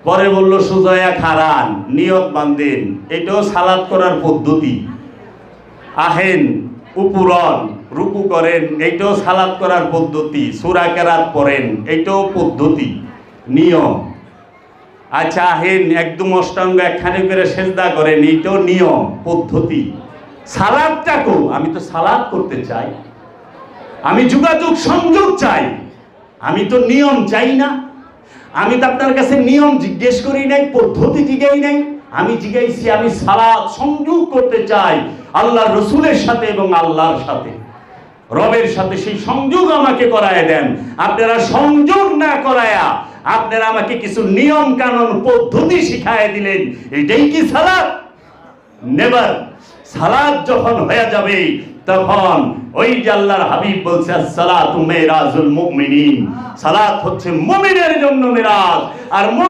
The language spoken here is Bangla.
পরে বলল সুজয়া খারান, নিয়ত বান্ধেন, এটাও সালাত করার পদ্ধতি। আহেন উপরন, রুকু করেন, এইটাও সালাত করার পদ্ধতি। সূরা কেরাত পড়েন, এইটাও পদ্ধতি, নিয়ম। আচ্ছা আহেন একদম অষ্টাঙ্গ একখানে করে সেজদা করেন, এইটাও নিয়ম, পদ্ধতি। সালাদটাকেও, আমি তো সালাদ করতে চাই, আমি যোগাযোগ সংযোগ চাই, আমি তো নিয়ম চাই না। আমি তো আপনার কাছে নিয়ম জিজ্ঞেস করি নাই, পদ্ধতি জিজ্ঞাই নাই, আমি জিজ্ঞাইছি আমি সালাত সংযোগ করতে চাই আল্লাহর রসুলের সাথে এবং আল্লাহর সাথে, রবের সাথে। সেই সংযোগ আমাকে করায় দেন। আপনারা সংযোগ না করায়া আপনারা আমাকে কিছু নিয়ম কানুন পদ্ধতি শিখায় দিলেন, এটাই কি সালাত? নেভার। সালাত যখন হয়ে যাবে তখন ওই যে আল্লাহর হাবিব বলছে সালাতু মেরাজুল মুমিনিন, সালাত হচ্ছে মুমিনের জন্য মেরাজ। আর